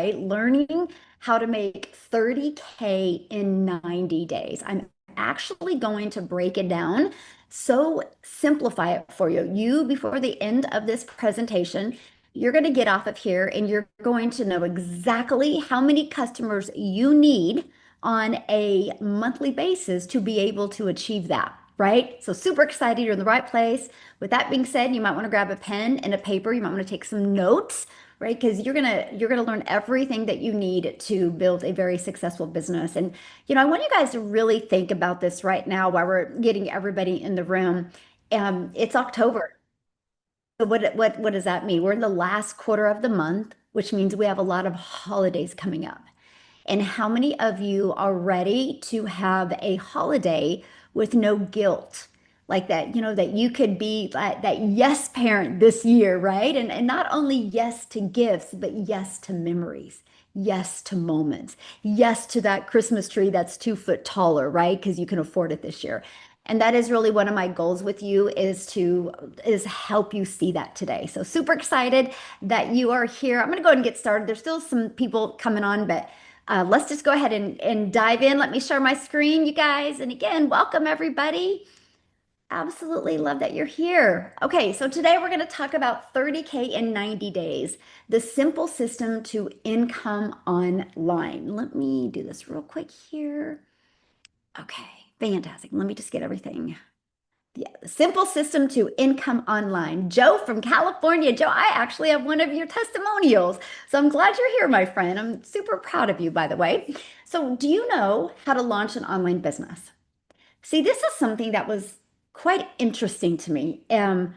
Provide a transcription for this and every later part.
right? Learning how to make 30K in 90 days. I'm actually going to break it down, so simplify it for you. Before the end of this presentation, you're going to get off of here and you're going to know exactly how many customers you need on a monthly basis to be able to achieve that, right? So super excited, you're in the right place. With that being said, you might want to grab a pen and a paper. You might want to take some notes, right? Because you're gonna learn everything that you need to build a very successful business. And I want you guys to really think about this right now while we're getting everybody in the room. It's October. So what does that mean? We're in the last quarter of the month, which means we have a lot of holidays coming up. And how many of you are ready to have a holiday with no guilt? Like that, that you could be that yes parent this year, right? And not only yes to gifts, but yes to memories, yes to moments, yes to that Christmas tree that's 2 foot taller, right? Because you can afford it this year. And that is really one of my goals with you is help you see that today. So super excited that you are here. I'm gonna go ahead and get started. There's still some people coming on, but let's just go ahead and dive in. Let me share my screen, you guys. And again, welcome everybody. Absolutely love that you're here. Okay, so today we're going to talk about 30K in 90 days, the simple system to income online. Let me do this real quick here. Okay, fantastic. Let me just get everything. Yeah, the simple system to income online. Joe from California. Joe, I actually have one of your testimonials. So I'm glad you're here, my friend. I'm super proud of you, by the way. So, do you know how to launch an online business? See, this is something that was quite interesting to me. Back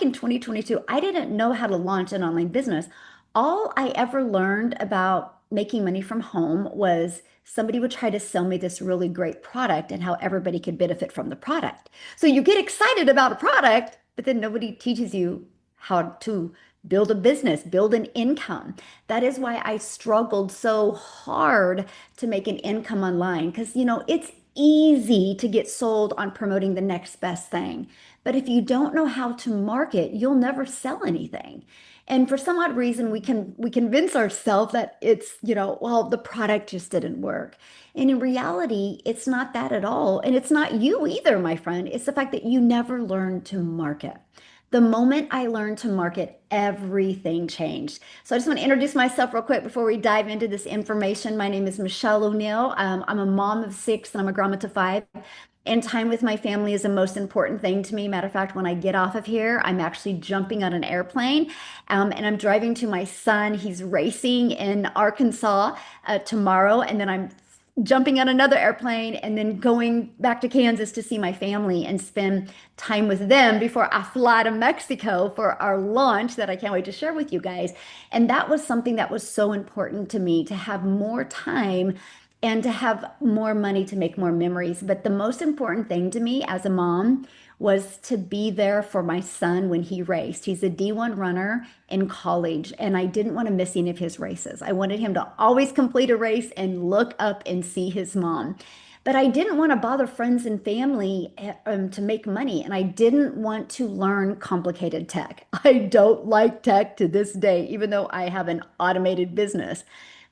in 2022, I didn't know how to launch an online business. All I ever learned about making money from home was somebody would try to sell me this really great product and how everybody could benefit from the product. So you get excited about a product, but then nobody teaches you how to build a business, build an income. That is why I struggled so hard to make an income online because, it's easy to get sold on promoting the next best thing. But if you don't know how to market, you'll never sell anything. And for some odd reason, we convince ourselves that it's, well, the product just didn't work. And in reality, it's not that at all. And it's not you either, my friend. It's the fact that you never learned to market. The moment I learned to market, everything changed. So I just want to introduce myself real quick before we dive into this information. My name is Michelle O'Neill. I'm a mom of 6 and I'm a grandma to 5. And time with my family is the most important thing to me. Matter of fact, when I get off of here, I'm actually jumping on an airplane and I'm driving to my son. He's racing in Arkansas tomorrow. And then I'm jumping on another airplane and then going back to Kansas to see my family and spend time with them before I fly to Mexico for our launch that I can't wait to share with you guys. And that was something that was so important to me to have more time and to have more money to make more memories. But the most important thing to me as a mom was to be there for my son when he raced. He's a D1 runner in college, and I didn't want to miss any of his races. I wanted him to always complete a race and look up and see his mom. But I didn't want to bother friends and family to make money, and I didn't want to learn complicated tech. I don't like tech to this day, even though I have an automated business.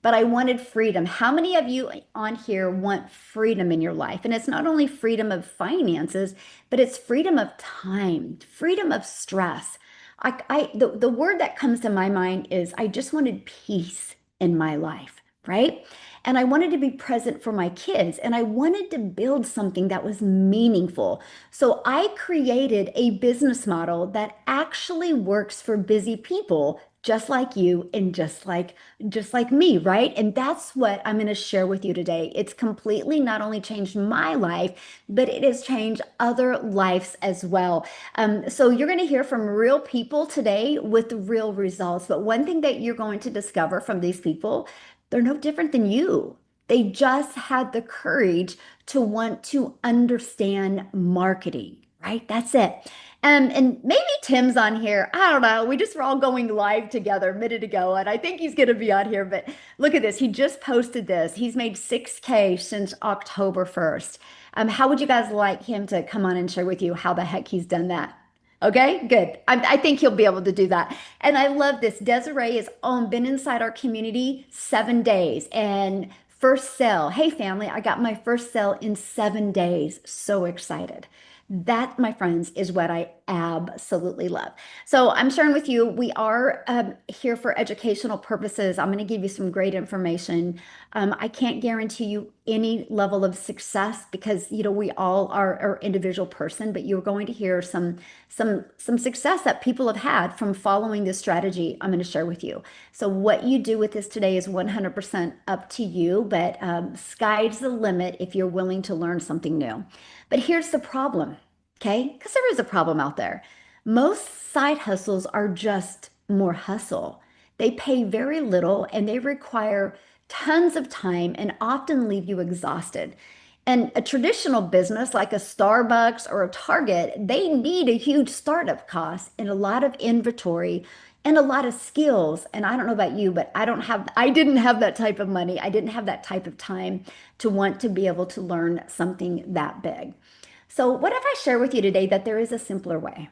But I wanted freedom. How many of you on here want freedom in your life? And it's not only freedom of finances, but it's freedom of time, freedom of stress. The word that comes to my mind is I just wanted peace in my life, right? And I wanted to be present for my kids and I wanted to build something that was meaningful. So I created a business model that actually works for busy people just like you and just like me, right? And that's what I'm going to share with you today. It's completely not only changed my life, but it has changed other lives as well. So you're going to hear from real people today with real results. But one thing that you're going to discover from these people, they're no different than you. They just had the courage to want to understand marketing, right? That's it. And maybe Tim's on here. I don't know. We just were all going live together a minute ago, and I think he's going to be on here. But look at this. He just posted this. He's made 6K since October 1st. How would you guys like him to come on and share with you how the heck he's done that? Okay, good. I think he'll be able to do that. And I love this. Desiree is been inside our community 7 days and first sale. Hey, family, I got my first sale in 7 days. So excited. That, my friends, is what I absolutely love. So I'm sharing with you, we are here for educational purposes. I'm going to give you some great information. I can't guarantee you any level of success because, we all are individual person, but you're going to hear some success that people have had from following this strategy I'm going to share with you. So what you do with this today is 100% up to you, but sky's the limit if you're willing to learn something new. But here's the problem, okay? Because there is a problem out there. Most side hustles are just more hustle. They pay very little and they require tons of time and often leave you exhausted. And a traditional business like a Starbucks or a Target, they need a huge startup cost and a lot of inventory and a lot of skills. And I don't know about you, but I didn't have that type of money. I didn't have that type of time to want to be able to learn something that big. So what if I share with you today that there is a simpler way?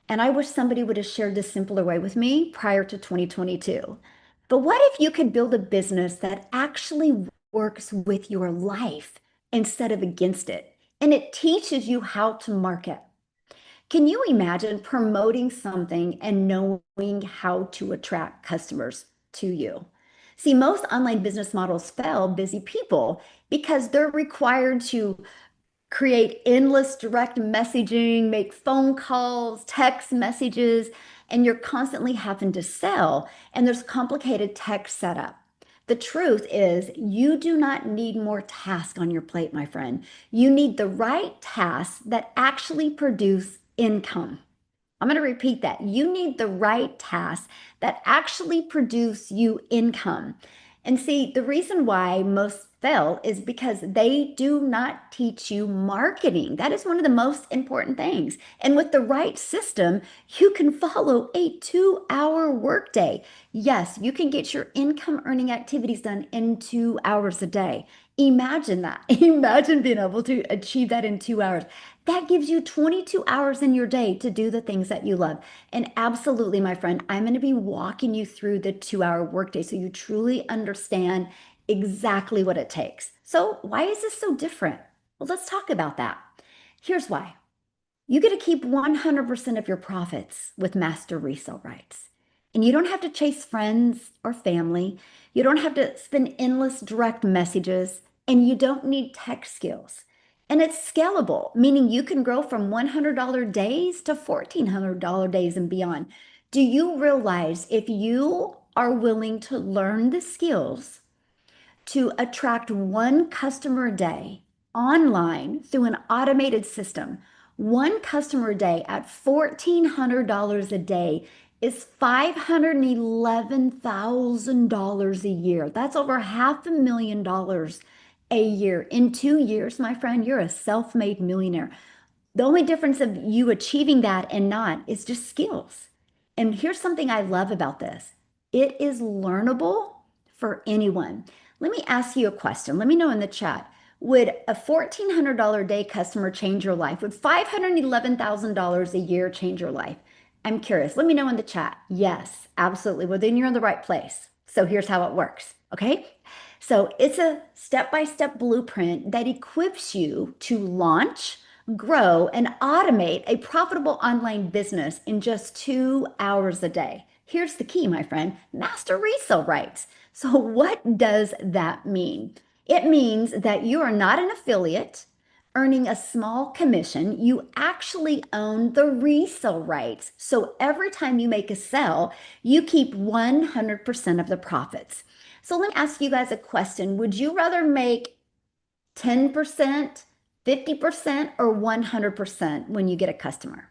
And I wish somebody would have shared this simpler way with me prior to 2022. But what if you could build a business that actually works with your life instead of against it? And it teaches you how to market. Can you imagine promoting something and knowing how to attract customers to you? See, most online business models fail busy people because they're required to create endless direct messaging, make phone calls, text messages, and you're constantly having to sell, and there's complicated tech setup. The truth is, you do not need more tasks on your plate, my friend. You need the right tasks that actually produce income. I'm going to repeat that. You need the right tasks that actually produce you income. And see, the reason why most fail is because they do not teach you marketing. That is one of the most important things. And with the right system, you can follow a 2-hour workday. Yes, you can get your income earning activities done in 2 hours a day. Imagine that. Imagine being able to achieve that in 2 hours. That gives you 22 hours in your day to do the things that you love. And absolutely, my friend, I'm going to be walking you through the 2-hour workday so you truly understand exactly what it takes. So, why is this so different? Well, let's talk about that. Here's why. You get to keep 100% of your profits with master resale rights. And you don't have to chase friends or family. You don't have to spend endless direct messages, and you don't need tech skills. And it's scalable, meaning you can grow from $100 days to $1,400 days and beyond. Do you realize if you are willing to learn the skills to attract one customer a day online through an automated system, one customer a day at $1,400 a day is $511,000 a year. That's over $500,000 a year. In 2 years, my friend, you're a self-made millionaire. The only difference of you achieving that and not is just skills. And here's something I love about this. It is learnable for anyone. Let me ask you a question. Let me know in the chat. Would a $1,400 day customer change your life? Would $511,000 a year change your life? I'm curious. Let me know in the chat. Yes, absolutely. Well, then you're in the right place. So here's how it works. Okay. So it's a step-by-step blueprint that equips you to launch, grow, and automate a profitable online business in just 2 hours a day. Here's the key, my friend, master resale rights. So what does that mean? It means that you are not an affiliate earning a small commission. You actually own the resale rights. So every time you make a sale, you keep 100% of the profits. So let me ask you guys a question. Would you rather make 10%, 50%, or 100% when you get a customer?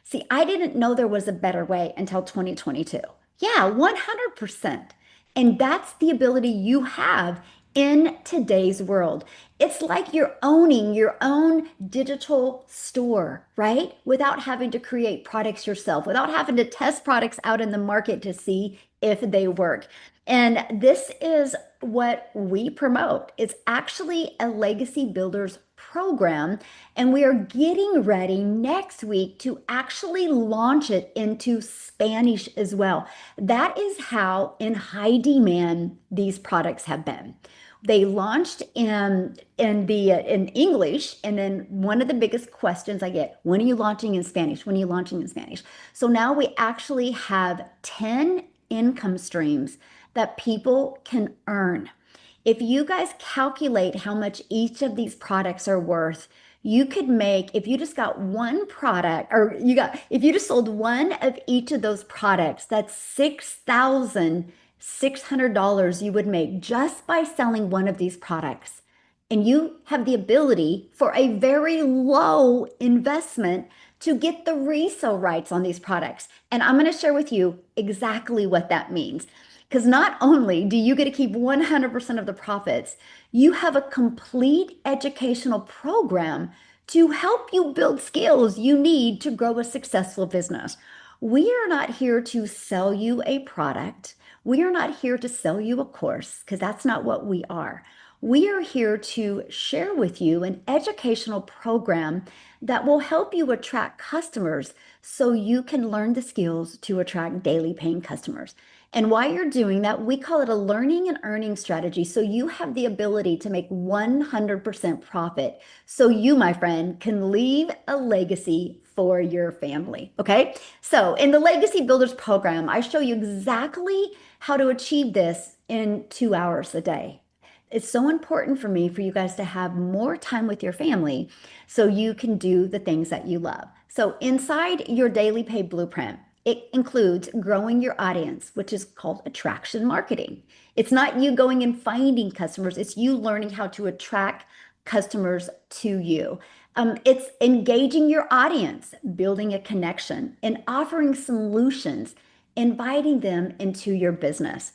See, I didn't know there was a better way until 2022. Yeah, 100%. And that's the ability you have in today's world. It's like you're owning your own digital store, right? Without having to create products yourself, without having to test products out in the market to see if they work. And this is what we promote. It's actually a legacy builders program, and we are getting ready next week to actually launch it into Spanish as well. That is how in high demand these products have been. They launched in English, and then one of the biggest questions I get, when are you launching in Spanish? When are you launching in Spanish? So now we actually have 10 income streams that people can earn. If you guys calculate how much each of these products are worth, you could make, if you just got one product, or if you just sold one of each of those products, that's $6,600 you would make just by selling one of these products. And you have the ability for a very low investment to get the resale rights on these products. And I'm going to share with you exactly what that means. Because not only do you get to keep 100% of the profits, you have a complete educational program to help you build skills you need to grow a successful business. We are not here to sell you a product. We are not here to sell you a course, because that's not what we are. We are here to share with you an educational program that will help you attract customers so you can learn the skills to attract daily paying customers. And while you're doing that, we call it a learning and earning strategy. So you have the ability to make 100% profit. So you, my friend, can leave a legacy for your family. Okay. So in the Legacy Builders program, I show you exactly how to achieve this in 2 hours a day. It's so important for me for you guys to have more time with your family so you can do the things that you love. So inside your daily pay blueprint, it includes growing your audience, which is called attraction marketing. It's not you going and finding customers, it's you learning how to attract customers to you. It's engaging your audience, building a connection, and offering solutions, inviting them into your business.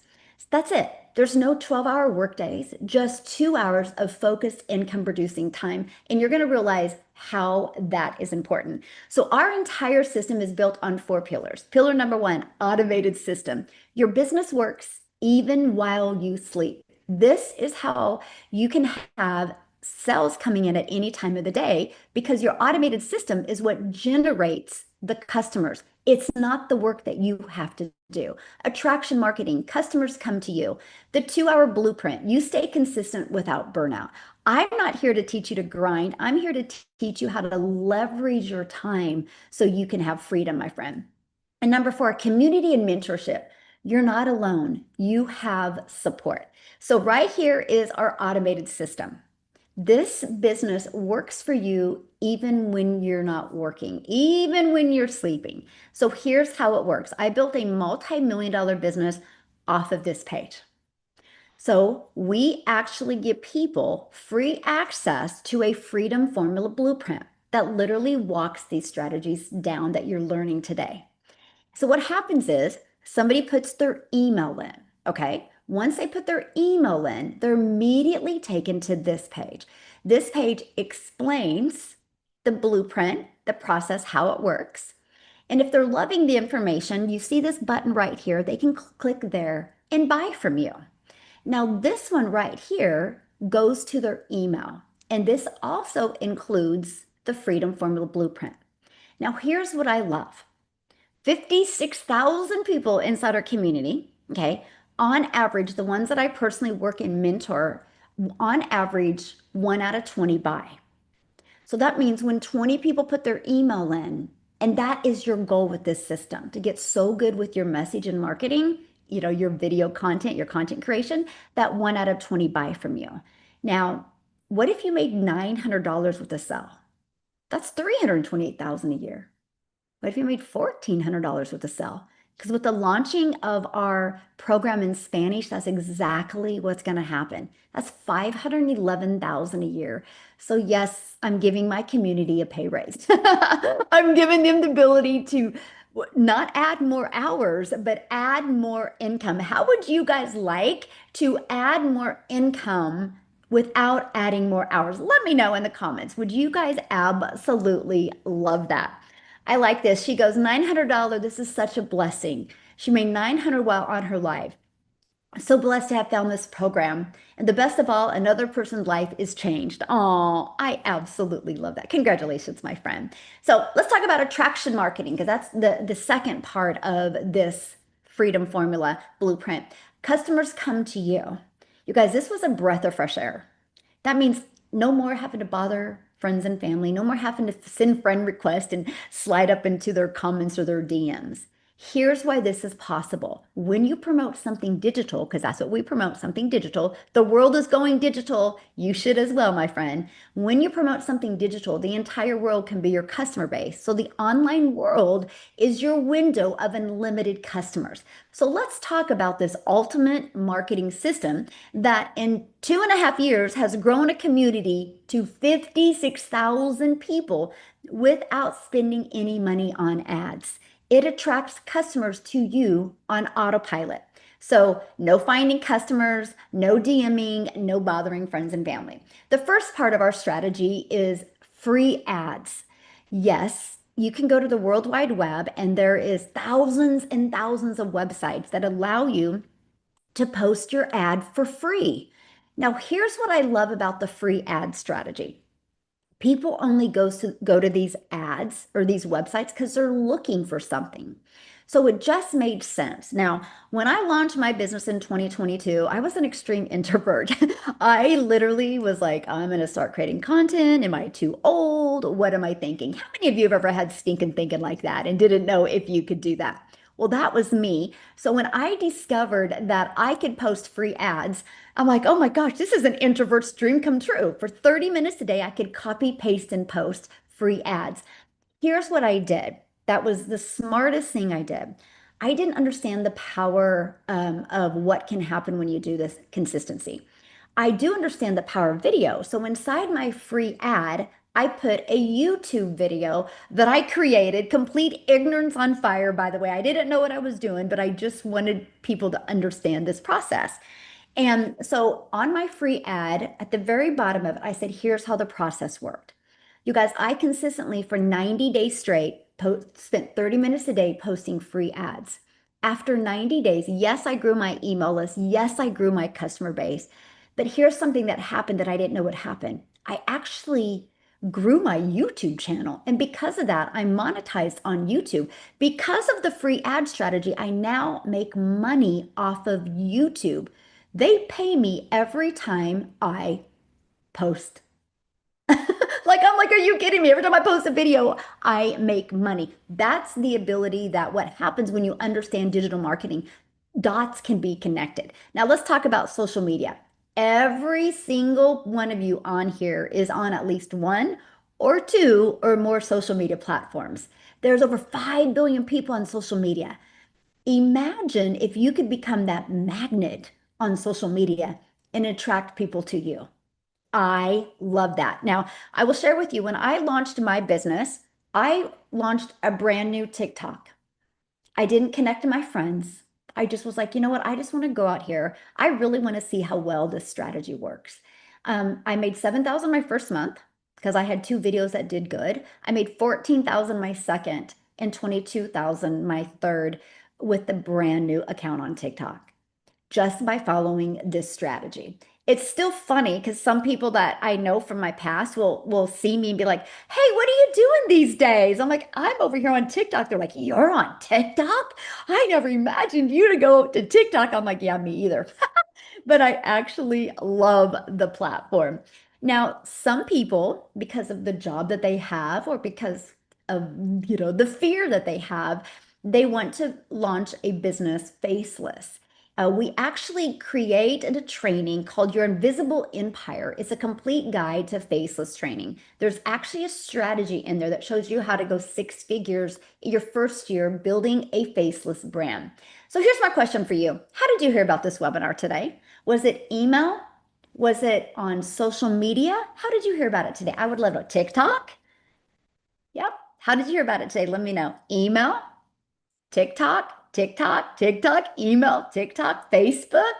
That's it. There's no 12-hour workdays, just 2 hours of focused income producing time. And you're going to realize how that is important. So our entire system is built on 4 pillars. Pillar number 1, automated system. Your business works even while you sleep. This is how you can have sales coming in at any time of the day, because your automated system is what generates the customers. It's not the work that you have to do. Attraction marketing, customers come to you. The 2-hour blueprint, you stay consistent without burnout. I'm not here to teach you to grind. I'm here to teach you how to leverage your time so you can have freedom, my friend. And number 4, community and mentorship. You're not alone. You have support. So right here is our automated system. This business works for you even when you're not working, even when you're sleeping. So here's how it works. I built a multi-million-dollar business off of this page. So we actually give people free access to a freedom formula blueprint that literally walks these strategies down that you're learning today. So what happens is somebody puts their email in, okay? Once they put their email in, they're immediately taken to this page. This page explains the blueprint, the process, how it works. And if they're loving the information, you see this button right here, they can click there and buy from you. Now, this one right here goes to their email. And this also includes the Freedom Formula Blueprint. Now, here's what I love. 56,000 people inside our community, okay? On average, the ones that I personally work and mentor, on average, 1 out of 20 buy. So that means when 20 people put their email in, and that is your goal with this system, to get so good with your message and marketing, your video content, your content creation, that 1 out of 20 buy from you. Now, what if you made $900 with a sell? That's $328,000 a year. What if you made $1,400 with a sell? Because with the launching of our program in Spanish, that's exactly what's going to happen. That's $511,000 a year. So yes, I'm giving my community a pay raise. I'm giving them the ability to not add more hours, but add more income. How would you guys like to add more income without adding more hours? Let me know in the comments. Would you guys absolutely love that? I like this. She goes, $900. This is such a blessing. She made $900 while on her live. So blessed to have found this program. And the best of all, another person's life is changed. Oh, I absolutely love that. Congratulations, my friend. So let's talk about attraction marketing because that's the second part of this freedom formula blueprint. Customers come to you. You guys, this was a breath of fresh air. That means no more having to bother friends and family, no more having to send friend requests and slide up into their comments or their DMs. Here's why this is possible. When you promote something digital, because that's what we promote, something digital, the world is going digital. You should as well, my friend. When you promote something digital, the entire world can be your customer base. So the online world is your window of unlimited customers. So let's talk about this ultimate marketing system that in 2.5 years has grown a community to 56,000 people without spending any money on ads. It attracts customers to you on autopilot. So, no finding customers, no DMing, no bothering friends and family. The first part of our strategy is free ads. Yes, you can go to the World Wide Web and there is thousands and thousands of websites that allow you to post your ad for free. Now, here's what I love about the free ad strategy. People only go to these ads or these websites because they're looking for something. So it just made sense. Now, when I launched my business in 2022, I was an extreme introvert. I literally was like, I'm going to start creating content. Am I too old? What am I thinking? How many of you have ever had stinking thinking like that and didn't know if you could do that? Well, that was me. So when I discovered that I could post free ads, I'm like, oh my gosh, this is an introvert's dream come true. For 30 minutes a day, I could copy, paste, and post free ads. Here's what I did. That was the smartest thing I did. I didn't understand the power of what can happen when you do this consistency. I do understand the power of video. So inside my free ad, I put a YouTube video that I created, complete ignorance on fire, by the way. I didn't know what I was doing, but I just wanted people to understand this process. And so on my free ad, at the very bottom of it, I said, here's how the process worked. You guys, I consistently for 90 days straight spent 30 minutes a day posting free ads. After 90 days, yes, I grew my email list. Yes, I grew my customer base. But here's something that happened that I didn't know would happen. I actually grew my YouTube channel. And because of that, I monetized on YouTube. Because of the free ad strategy, I now make money off of YouTube. They pay me every time I post. Like, I'm like, are you kidding me? Every time I post a video, I make money. That's the ability that what happens when you understand digital marketing. Dots can be connected. Now, let's talk about social media. Every single one of you on here is on at least one or two or more social media platforms. There's over 5 billion people on social media. Imagine if you could become that magnet on social media and attract people to you. I love that. Now, I will share with you when I launched my business, I launched a brand new TikTok. I didn't connect to my friends. I just was like, you know what? I just want to go out here. I really want to see how well this strategy works. I made 7,000 my first month because I had two videos that did good. I made 14,000 my second and 22,000 my third with the brand new account on TikTok just by following this strategy. It's still funny because some people that I know from my past will see me and be like, "Hey, what are you doing these days?" I'm like, "I'm over here on TikTok." They're like, "You're on TikTok? I never imagined you to go to TikTok." I'm like, "Yeah, me either." But I actually love the platform. Now, some people, because of the job that they have or because of, the fear that they have, they want to launch a business faceless. We actually created a training called Your Invisible Empire. It's a complete guide to faceless training. There's actually a strategy in there that shows you how to go 6 figures your first year building a faceless brand. So here's my question for you. How did you hear about this webinar today? Was it email? Was it on social media? How did you hear about it today? I would love to know. TikTok? Yep. How did you hear about it today? Let me know. Email, TikTok, TikTok, TikTok, email, TikTok, Facebook,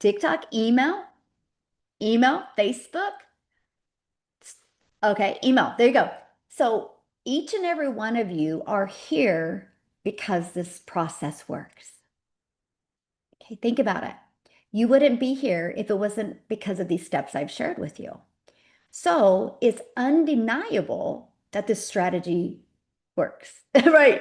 TikTok, email, Facebook. Okay, email. There you go. So each and every one of you are here because this process works. Okay, think about it. You wouldn't be here if it wasn't because of these steps I've shared with you. So it's undeniable that this strategy works, right?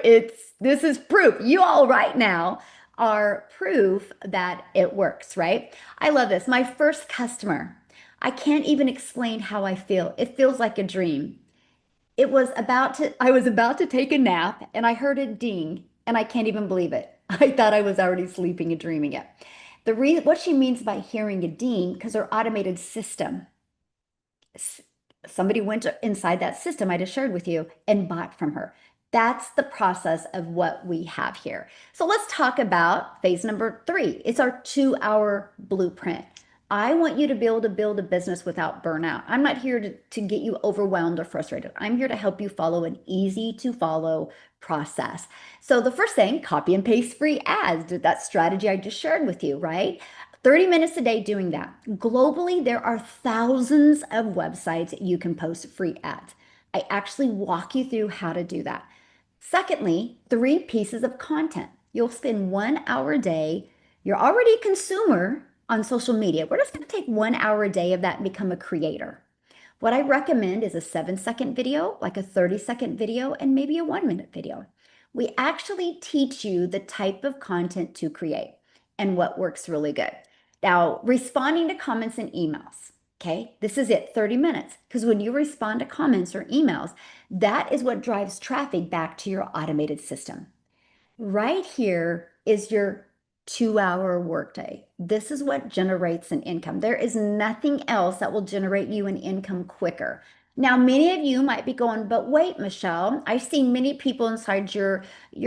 This is proof. You all right now are proof that it works, right? I love this. My first customer, I can't even explain how I feel. It feels like a dream. I was about to take a nap and I heard it ding and I can't even believe it. I thought I was already sleeping and dreaming it. What she means by hearing a ding, because her automated system, somebody went inside that system I just shared with you and bought from her. That's the process of what we have here. So let's talk about phase number 3. It's our 2-hour blueprint. I want you to be able to build a business without burnout. I'm not here to get you overwhelmed or frustrated. I'm here to help you follow an easy to follow process. So the first thing, copy and paste free ads. That strategy I just shared with you, right? 30 minutes a day doing that. Globally, there are thousands of websites you can post free ads. I actually walk you through how to do that. Secondly, 3 pieces of content. You'll spend 1 hour a day. You're already a consumer on social media. We're just going to take 1 hour a day of that and become a creator. What I recommend is a 7-second video, like a 30-second video, and maybe a 1-minute video. We actually teach you the type of content to create and what works really good. Now, responding to comments and emails. Okay, this is it, 30 minutes. Because when you respond to comments or emails, that is what drives traffic back to your automated system. Right here is your 2-hour workday. This is what generates an income. There is nothing else that will generate you an income quicker. Now, many of you might be going, but wait, Michelle, I've seen many people inside your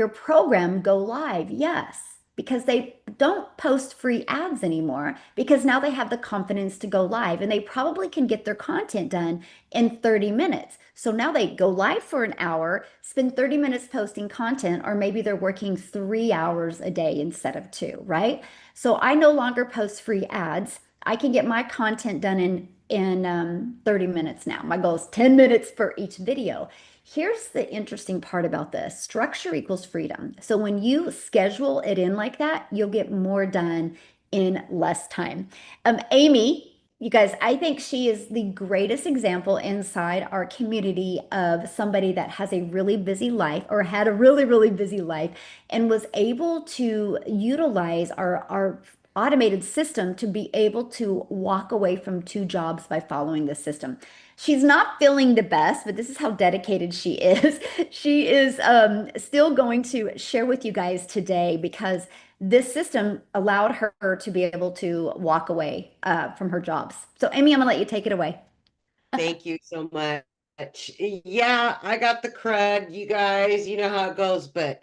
program go live. Yes, because they don't post free ads anymore because now they have the confidence to go live and they probably can get their content done in 30 minutes. So now they go live for an hour, spend 30 minutes posting content, or maybe they're working 3 hours a day instead of 2, right? So I no longer post free ads. I can get my content done in 30 minutes now. My goal is 10 minutes for each video. Here's the interesting part about this. Structure equals freedom. So when you schedule it in like that, you'll get more done in less time. Amy, you guys, I think she is the greatest example inside our community of somebody that has a really busy life or had a really, really busy life and was able to utilize our automated system to be able to walk away from 2 jobs by following the system. She's not feeling the best, but this is how dedicated she is. She is still going to share with you guys today because this system allowed her to be able to walk away from her jobs. So, Amy, I'm gonna let you take it away. Thank you so much. Yeah, I got the crud, you guys, you know how it goes, but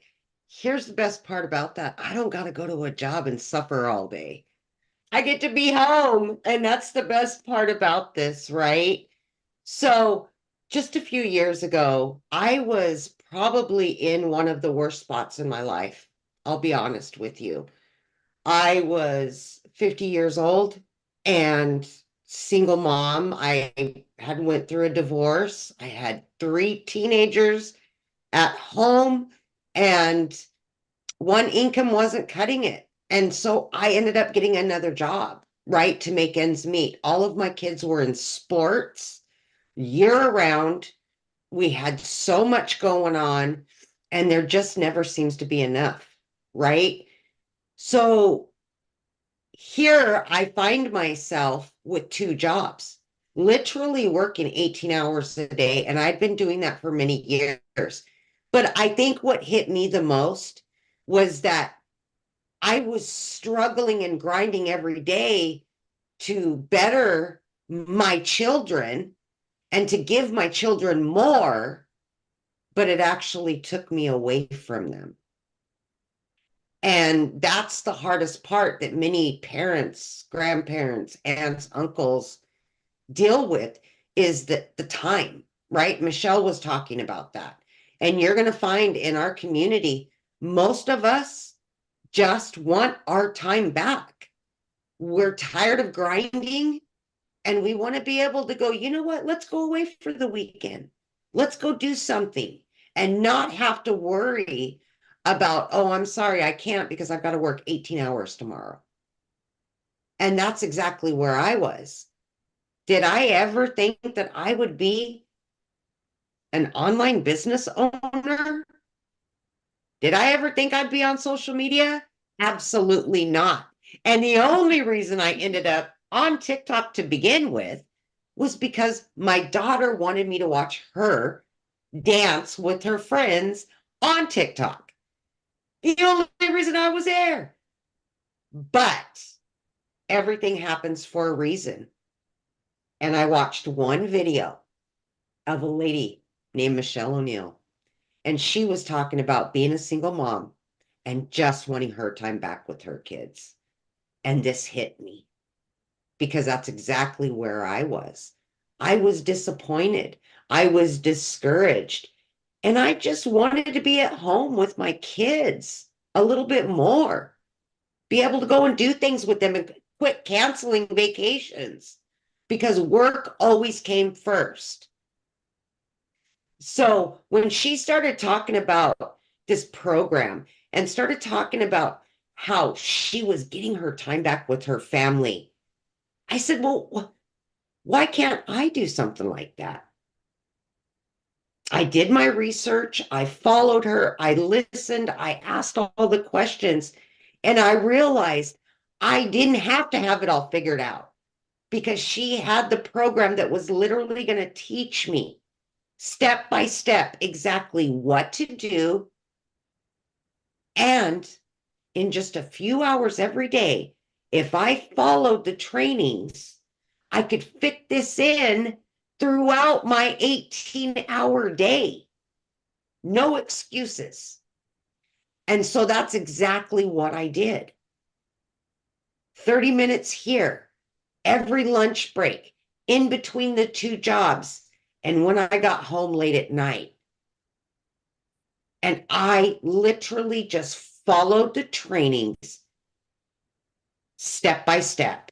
here's the best part about that. I don't got to go to a job and suffer all day. I get to be home, and that's the best part about this, right? So, just a few years ago, I was probably in one of the worst spots in my life. I'll be honest with you. I was 50 years old and single mom. I had went through a divorce. I had 3 teenagers at home and one income wasn't cutting it. And so I ended up getting another job, right, to make ends meet. All of my kids were in sports year round. We had so much going on and there just never seems to be enough, right? So here I find myself with 2 jobs, literally working 18 hours a day. And I've been doing that for many years. But I think what hit me the most was that I was struggling and grinding every day to better my children and to give my children more, but it actually took me away from them. And that's the hardest part that many parents, grandparents, aunts, uncles deal with is that the time, right? Michelle was talking about that. And you're going to find in our community, most of us just want our time back. We're tired of grinding and we want to be able to go, you know what? Let's go away for the weekend. Let's go do something and not have to worry about, oh, I'm sorry, I can't because I've got to work 18 hours tomorrow. And that's exactly where I was. Did I ever think that I would be an online business owner? Did I ever think I'd be on social media? Absolutely not. And the only reason I ended up on TikTok to begin with was because my daughter wanted me to watch her dance with her friends on TikTok. The only reason I was there. But everything happens for a reason. And I watched one video of a lady named Michelle O'Neill, and she was talking about being a single mom and just wanting her time back with her kids. And this hit me because that's exactly where I was. I was disappointed. I was discouraged. And I just wanted to be at home with my kids a little bit more, be able to go and do things with them and quit canceling vacations because work always came first. So when she started talking about this program and started talking about how she was getting her time back with her family, I said, well, why can't I do something like that? I did my research, I followed her, I listened, I asked all the questions, and I realized I didn't have to have it all figured out because she had the program that was literally going to teach me step by step exactly what to do. And in just a few hours every day, if I followed the trainings, I could fit this in throughout my 18-hour day. No excuses. And so that's exactly what I did. 30 minutes here, every lunch break, in between the two jobs, and when I got home late at night. And I literally just followed the trainings step by step.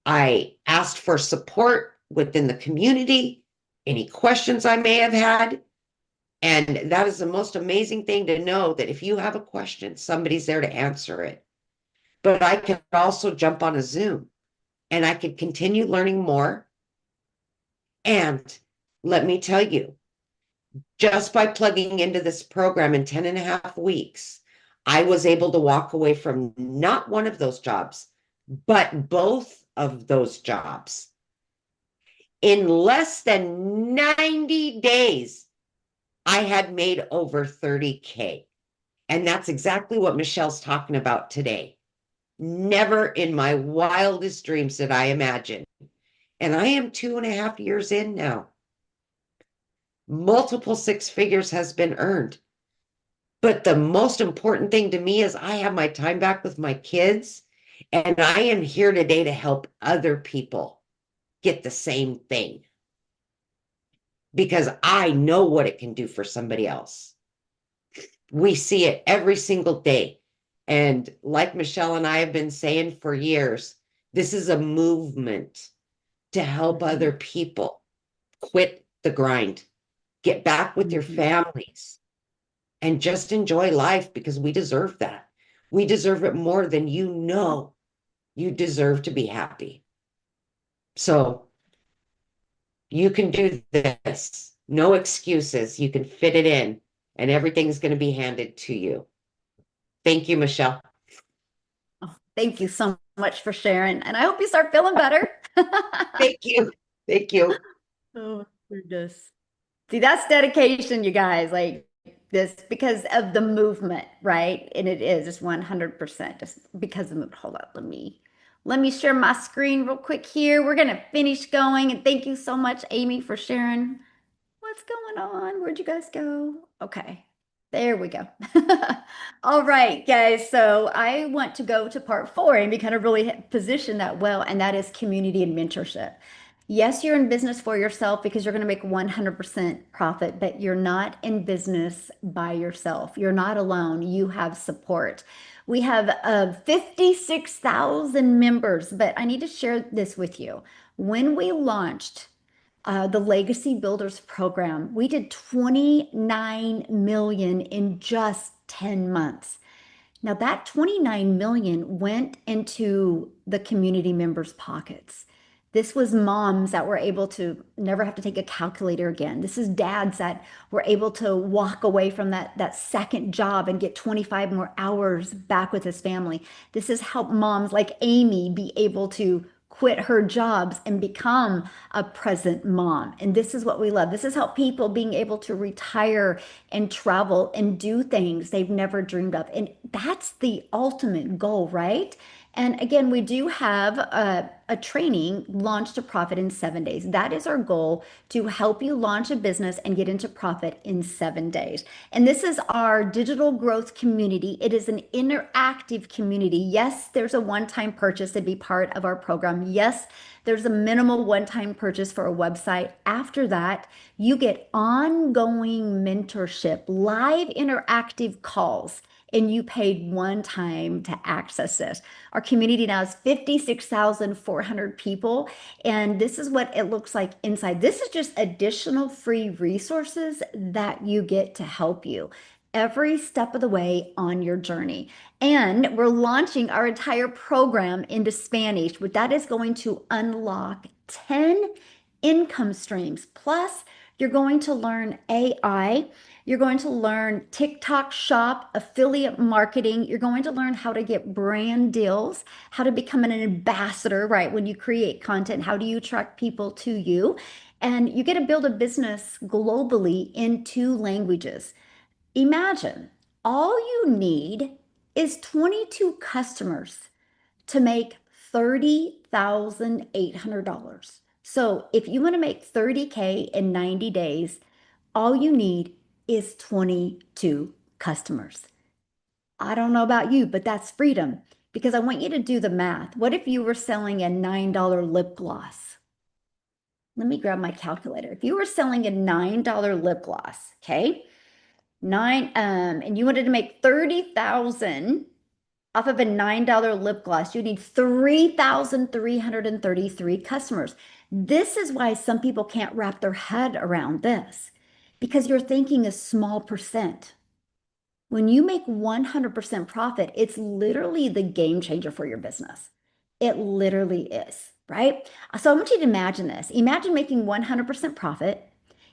I asked for support within the community, any questions I may have had. And that is the most amazing thing to know that if you have a question, somebody's there to answer it. But I could also jump on a Zoom and I could continue learning more. And let me tell you, just by plugging into this program in 10 and a half weeks, I was able to walk away from not one of those jobs, but both of those jobs. In less than 90 days, I had made over 30K. And that's exactly what Michelle's talking about today. Never in my wildest dreams did I imagine. And I am 2.5 years in now. Multiple six figures has been earned. But the most important thing to me is I have my time back with my kids. And I am here today to help other people get the same thing because I know what it can do for somebody else. We see it every single day. And like Michelle and I have been saying for years, this is a movement to help other people quit the grind, get back with your families, and just enjoy life because we deserve that. We deserve it more than you know. You deserve to be happy. So you can do this. No excuses. You can fit it in, and everything's going to be handed to you. Thank you, Michelle. Oh, thank you so much for sharing. And I hope you start feeling better. Thank you. Thank you. Oh, goodness. See, that's dedication, you guys, like this because of the movement, right? And it is just 100% just because of the movement. Hold on, let me share my screen real quick here. We're gonna finish going, and thank you so much, Amy, for sharing. What's going on? Where'd you guys go? Okay, there we go. All right, guys. So I want to go to part four and we kind of really position that well, and that is community and mentorship. Yes, you're in business for yourself because you're going to make 100% profit, but you're not in business by yourself. You're not alone. You have support. We have 56,000 members, but I need to share this with you. When we launched the Legacy Builders program, we did 29 million in just 10 months. Now that 29 million went into the community members' pockets. This was moms that were able to never have to take a calculator again. This is dads that were able to walk away from that second job and get 25 more hours back with his family. This has helped moms like Amy be able to quit her jobs and become a present mom. And this is what we love. This has helped people being able to retire and travel and do things they've never dreamed of. And that's the ultimate goal, right? And again, we do have a training, Launch to Profit in 7 days. That is our goal, to help you launch a business and get into profit in 7 days. And this is our digital growth community. It is an interactive community. Yes, there's a one-time purchase to be part of our program. Yes, there's a minimal one-time purchase for a website. After that, you get ongoing mentorship, live interactive calls, and you paid one time to access this. Our community now is 56,400 people, and this is what it looks like inside. This is just additional free resources that you get to help you every step of the way on your journey. And we're launching our entire program into Spanish, but that is going to unlock 10 income streams. Plus, you're going to learn AI. You're going to learn TikTok shop, affiliate marketing. You're going to learn how to get brand deals, how to become an ambassador, right? When you create content, how do you attract people to you? And you get to build a business globally in 2 languages. Imagine all you need is 22 customers to make $30,800. So if you want to make 30K in 90 days, all you need is 22 customers. I don't know about you, but that's freedom, because I want you to do the math. What if you were selling a $9 lip gloss? Let me grab my calculator. If you were selling a $9 lip gloss, okay? And you wanted to make 30,000 off of a $9 lip gloss, you need 3,333 customers. This is why some people can't wrap their head around this, because you're thinking a small percent. When you make 100% profit, it's literally the game changer for your business. It literally is, right? So I want you to imagine this. Imagine making 100% profit.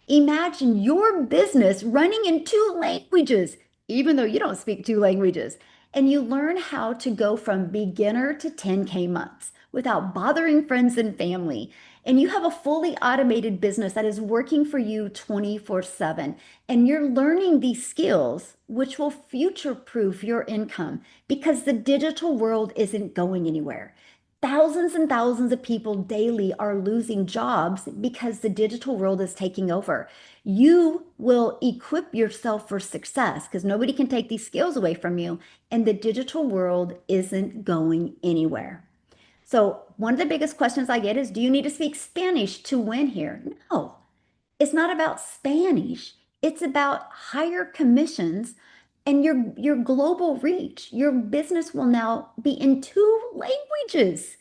Imagine your business running in 2 languages, even though you don't speak 2 languages. And you learn how to go from beginner to 10K months without bothering friends and family. And you have a fully automated business that is working for you 24/7. And you're learning these skills, which will future-proof your income, because the digital world isn't going anywhere. Thousands and thousands of people daily are losing jobs because the digital world is taking over. You will equip yourself for success because nobody can take these skills away from you, and the digital world isn't going anywhere. So, one of the biggest questions I get is, do you need to speak Spanish to win here? No, it's not about Spanish. It's about higher commissions and your global reach. Your business will now be in 2 languages.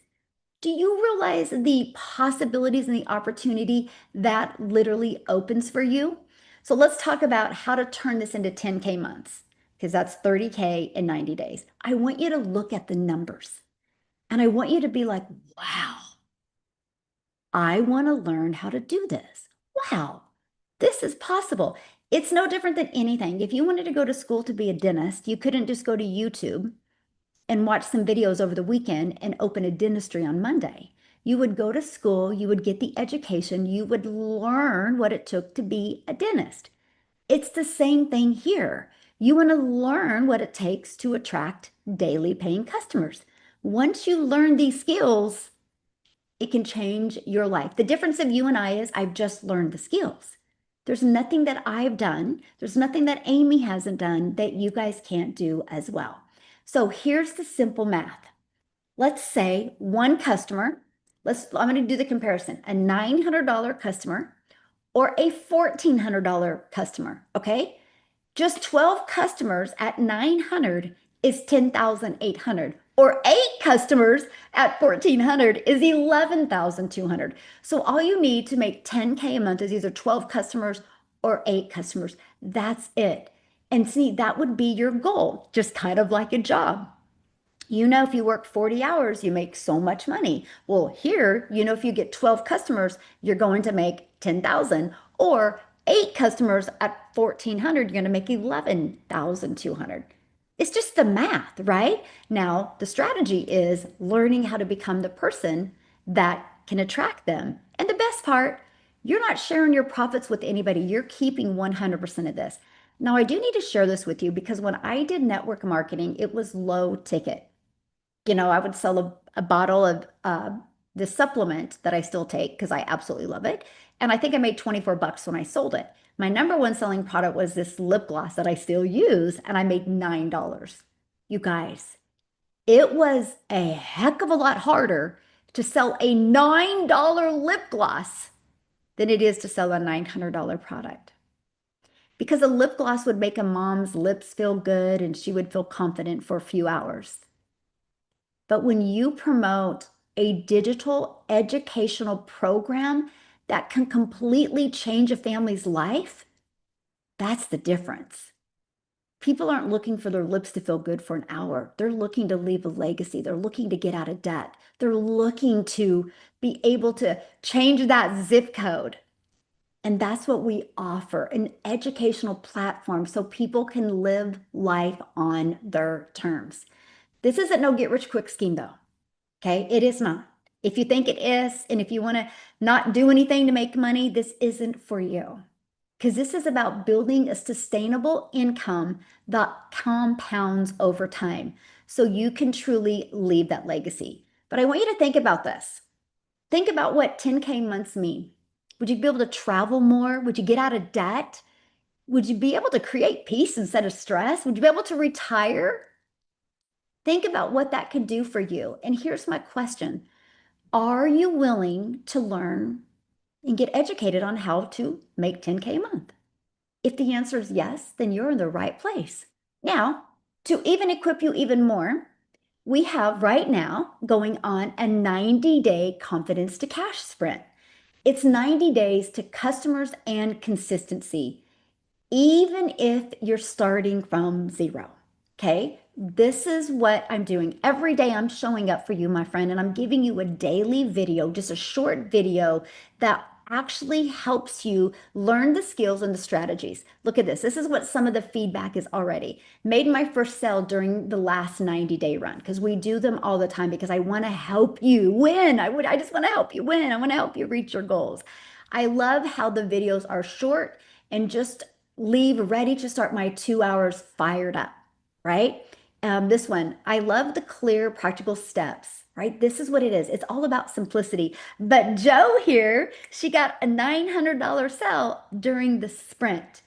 Do you realize the possibilities and the opportunity that literally opens for you? So let's talk about how to turn this into 10K months, because that's 30K in 90 days. I want you to look at the numbers and I want you to be like, wow, I want to learn how to do this. Wow, this is possible. It's no different than anything. If you wanted to go to school to be a dentist, you couldn't just go to YouTube and watch some videos over the weekend and open a dentistry on Monday. You would go to school, you would get the education, you would learn what it took to be a dentist. It's the same thing here. You want to learn what it takes to attract daily paying customers. Once you learn these skills, it can change your life. The difference of you and I is I've just learned the skills. There's nothing that I've done, there's nothing that Amy hasn't done that you guys can't do as well. So here's the simple math. Let's say one customer, I'm going to do the comparison, a $900 customer or a $1,400 customer, okay? Just 12 customers at 900 is 10,800, or 8 customers at 1,400 is 11,200. So all you need to make 10K a month is either 12 customers or 8 customers. That's it. And see, that would be your goal, just kind of like a job. If you work 40 hours, you make so much money. Well, here, if you get 12 customers, you're going to make 10,000, or 8 customers at 1,400, you're going to make 11,200. It's just the math, right? Now, the strategy is learning how to become the person that can attract them. And the best part, you're not sharing your profits with anybody. You're keeping 100% of this. Now, I do need to share this with you because when I did network marketing, it was low ticket. I would sell a bottle of the supplement that I still take because I absolutely love it. And I think I made 24 bucks when I sold it. My number one selling product was this lip gloss that I still use, and I made $9. You guys, it was a heck of a lot harder to sell a $9 lip gloss than it is to sell a $900 product. Because a lip gloss would make a mom's lips feel good and she would feel confident for a few hours. But when you promote a digital educational program that can completely change a family's life, that's the difference. People aren't looking for their lips to feel good for an hour. They're looking to leave a legacy. They're looking to get out of debt. They're looking to be able to change that zip code. And that's what we offer, an educational platform so people can live life on their terms. This isn't no get rich quick scheme though. Okay, it is not. If you think it is, and if you want to not do anything to make money, this isn't for you. Because this is about building a sustainable income that compounds over time so you can truly leave that legacy. But I want you to think about this. Think about what 10K months mean. Would you be able to travel more? Would you get out of debt? Would you be able to create peace instead of stress? Would you be able to retire? Think about what that could do for you. And here's my question. Are you willing to learn and get educated on how to make 10K a month? If the answer is yes, then you're in the right place. Now, to even equip you even more, we have right now going on a 90-day confidence to cash sprint. It's 90 days to customers and consistency, even if you're starting from zero. Okay. This is what I'm doing. Every day I'm showing up for you, my friend, and I'm giving you a daily video, just a short video that actually helps you learn the skills and the strategies. Look at this. This is what some of the feedback is already. Made my first sale during the last 90-day run because we do them all the time because I want to help you win. I just want to help you win. I want to help you reach your goals. I love how the videos are short and just leave ready to start my 2 hours fired up, right? This one, I love the clear, practical steps, right? This is what it is. It's all about simplicity. But Joe here, she got a $900 sale during the sprint.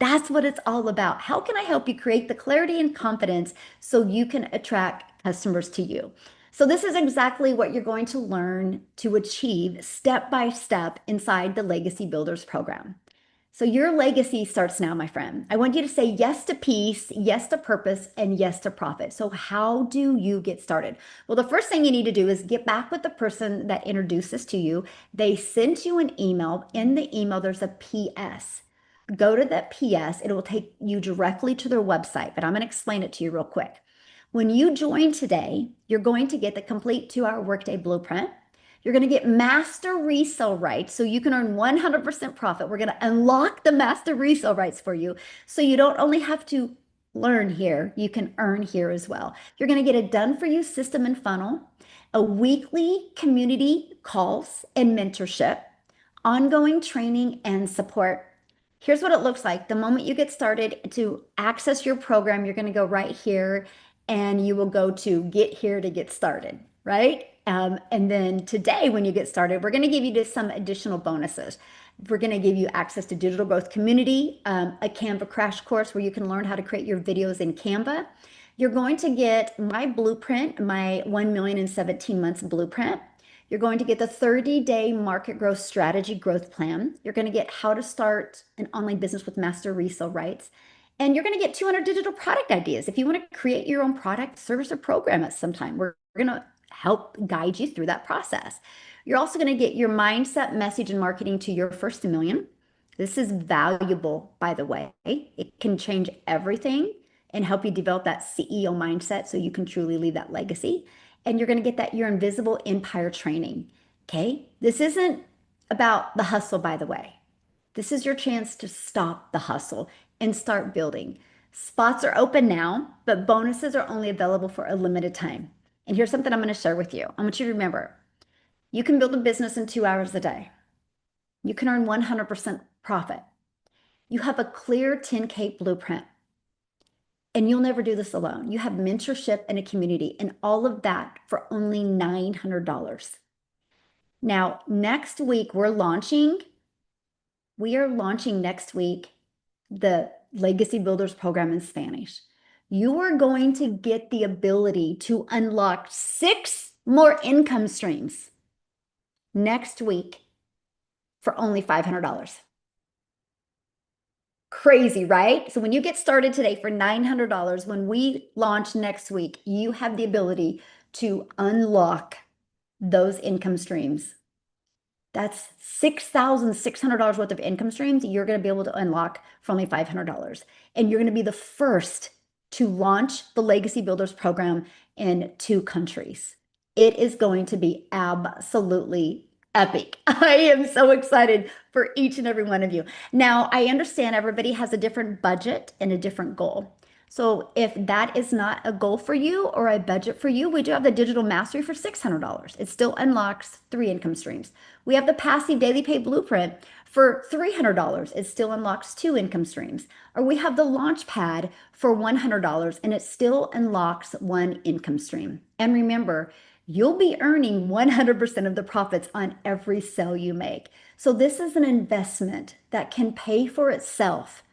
That's what it's all about. How can I help you create the clarity and confidence so you can attract customers to you? So this is exactly what you're going to learn to achieve step by step inside the Legacy Builders program. So your legacy starts now, my friend. I want you to say yes to peace, yes to purpose, and yes to profit. So how do you get started? Well, the first thing you need to do is get back with the person that introduced this to you. They sent you an email. In the email, there's a PS. Go to that PS. It will take you directly to their website, but I'm going to explain it to you real quick. When you join today, you're going to get the complete 2 hour workday blueprint. You're going to get master resale rights so you can earn 100% profit. We're going to unlock the master resale rights for you so you don't only have to learn here, you can earn here as well. You're going to get a done for you system and funnel, a weekly community calls and mentorship, ongoing training and support. Here's what it looks like. The moment you get started to access your program, you're going to go right here and you will go to get here to get started, right? And then today, when you get started, we're going to give you just some additional bonuses. We're going to give you access to Digital Growth Community, a Canva crash course where you can learn how to create your videos in Canva. You're going to get my blueprint, my 1 million in 17 months blueprint. You're going to get the 30-day market growth strategy growth plan. You're going to get how to start an online business with master resale rights. And you're going to get 200 digital product ideas. If you want to create your own product, service, or program at some time, we're going to help guide you through that process. You're also going to get your mindset, message, and marketing to your first million. This is valuable, by the way. It can change everything and help you develop that CEO mindset so you can truly leave that legacy. And you're going to get that your invisible empire training. Okay. This isn't about the hustle, by the way. This is your chance to stop the hustle and start building. Spots are open now, but bonuses are only available for a limited time. And here's something I'm going to share with you. I want you to remember you can build a business in 2 hours a day. You can earn 100% profit. You have a clear 10K blueprint. And you'll never do this alone. You have mentorship and a community, and all of that for only $900. Now, next week, we are launching next week the Legacy Builders program in Spanish. You are going to get the ability to unlock 6 more income streams next week for only $500. Crazy, right? So when you get started today for $900, when we launch next week, you have the ability to unlock those income streams. That's $6,600 worth of income streams you're going to be able to unlock for only $500. And you're going to be the first to launch the Legacy Builders program in 2 countries. It is going to be absolutely epic. I am so excited for each and every one of you. Now, I understand everybody has a different budget and a different goal. So if that is not a goal for you or a budget for you, we do have the digital mastery for $600. It still unlocks 3 income streams. We have the passive daily pay blueprint for $300. It still unlocks 2 income streams. Or we have the launch pad for $100 and it still unlocks 1 income stream. And remember, you'll be earning 100% of the profits on every sale you make. So this is an investment that can pay for itself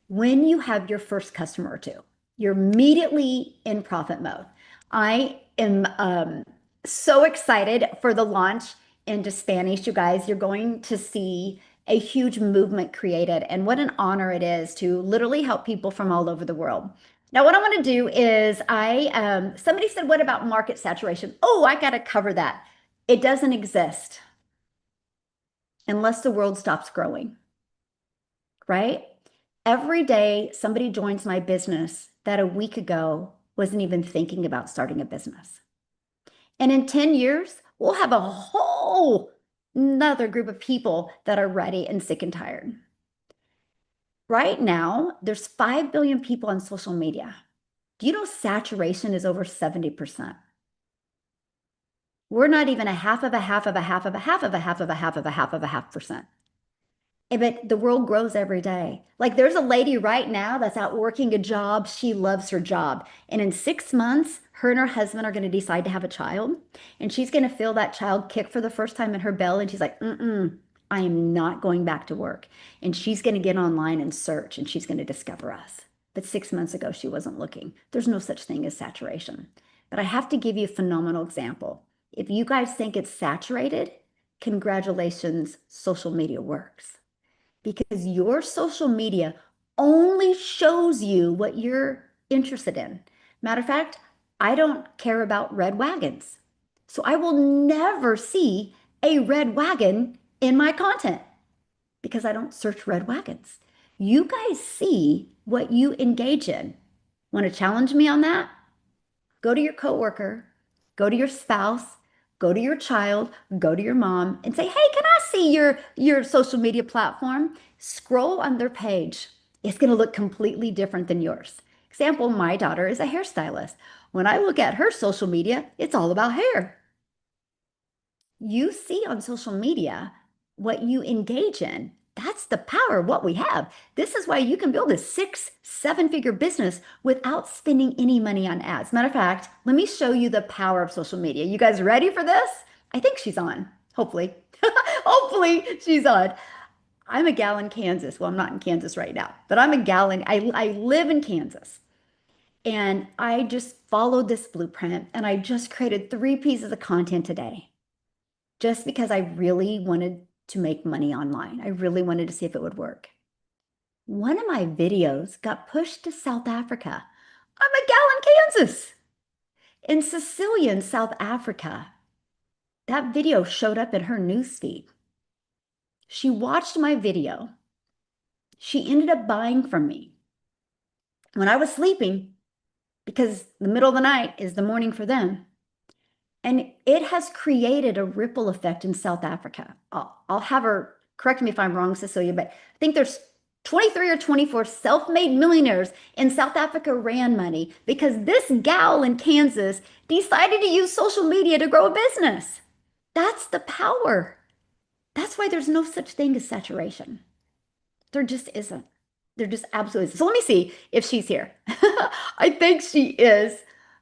when you have your first customer or 2. You're immediately in profit mode. I am so excited for the launch into Spanish, you guys. You're going to see a huge movement created, and what an honor it is to literally help people from all over the world. Now, what I want to do is somebody said, what about market saturation? Oh, I got to cover that. It doesn't exist unless the world stops growing, right? Every day somebody joins my business that a week ago wasn't even thinking about starting a business. And in 10 years, we'll have a whole another group of people that are ready and sick and tired. Right now, there's 5 billion people on social media. Do you know saturation is over 70%? We're not even a half of a half of a half of a half of a half of a half of a half of a half percent. But the world grows every day. Like there's a lady right now that's out working a job. She loves her job. And in 6 months, her and her husband are going to decide to have a child. And she's going to feel that child kick for the first time in her belly. And she's like, I am not going back to work. And she's going to get online and search and she's going to discover us. But 6 months ago, she wasn't looking. There's no such thing as saturation. But I have to give you a phenomenal example. If you guys think it's saturated, congratulations, social media works. Because your social media only shows you what you're interested in. Matter of fact, I don't care about red wagons. So I will never see a red wagon in my content because I don't search red wagons. You guys see what you engage in. Want to challenge me on that? Go to your coworker, go to your spouse, go to your child, go to your mom and say, hey, can I see your social media platform? Scroll on their page. It's going to look completely different than yours. Example, my daughter is a hairstylist. When I look at her social media, it's all about hair. You see on social media what you engage in. That's the power of what we have. This is why you can build a 6, 7-figure business without spending any money on ads. Matter of fact, let me show you the power of social media. You guys ready for this? I think she's on, hopefully. Hopefully she's on. I'm a gal in Kansas. Well, I'm not in Kansas right now, but I'm a gal in, I live in Kansas. And I just followed this blueprint and I just created 3 pieces of content today just because I really wanted to make money online. I really wanted to see if it would work. One of my videos got pushed to South Africa. I'm a gal in Kansas. In Sicilian, South Africa, that video showed up in her newsfeed. She watched my video She ended up buying from me when I was sleeping because the middle of the night is the morning for them. And it has created a ripple effect in South Africa. I'll have her correct me if I'm wrong, Cecilia, but I think there's 23 or 24 self-made millionaires in South Africa ran money because this gal in Kansas decided to use social media to grow a business. That's the power. That's why there's no such thing as saturation. There just isn't. There just absolutely isn't. So let me see if she's here. I think she is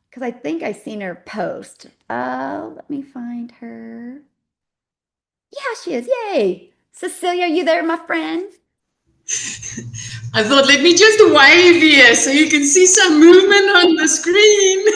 because I think I seen her post. Let me find her. Yeah, she is. Yay. Cecilia, are you there, my friend? I thought, let me just wave here so you can see some movement on the screen.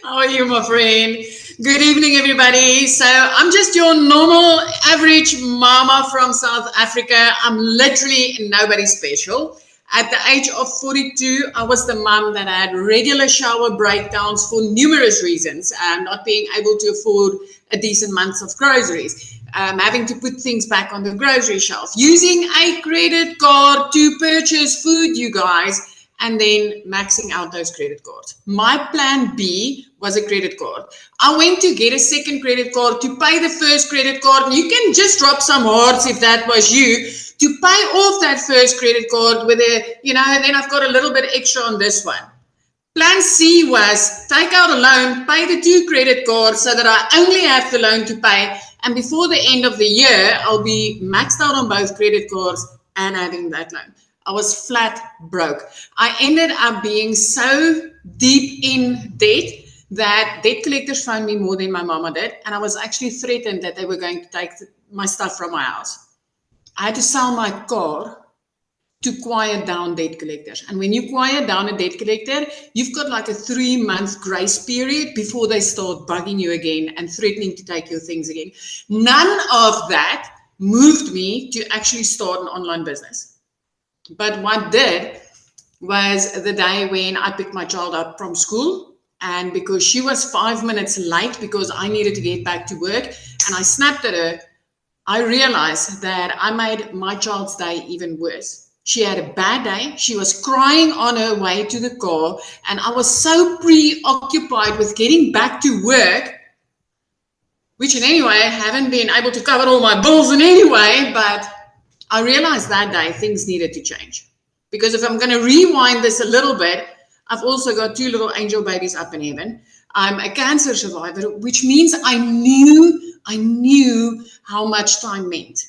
How are you, my friend? Good evening, everybody. So I'm just your normal average mama from South Africa. I'm literally nobody special. At the age of 42, I was the mom that had regular shower breakdowns for numerous reasons, not being able to afford a decent month of groceries, having to put things back on the grocery shelf, using a credit card to purchase food, you guys, and then maxing out those credit cards. My plan B was a credit card. I went to get a second credit card to pay the first credit card. And you can just drop some hearts if that was you, to pay off that first credit card with a, and then I've got a little bit extra on this one. Plan C was take out a loan, pay the 2 credit cards so that I only have the loan to pay. And before the end of the year, I'll be maxed out on both credit cards and having that loan. I was flat broke. I ended up being so deep in debt that debt collectors phoned me more than my mama did. And I was actually threatened that they were going to take my stuff from my house. I had to sell my car to quiet down debt collectors. And when you quiet down a debt collector, you've got like a 3-month grace period before they start bugging you again and threatening to take your things again. None of that moved me to actually start an online business. But what did was the day when I picked my child up from school, and because she was 5 minutes late because I needed to get back to work and I snapped at her, I realized that I made my child's day even worse. She had a bad day. She was crying on her way to the car, and I was so preoccupied with getting back to work, which in any way I haven't been able to cover all my bills in any way, but I realized that day things needed to change. Because if I'm going to rewind this a little bit, I've also got 2 little angel babies up in heaven. I'm a cancer survivor, which means I knew how much time meant.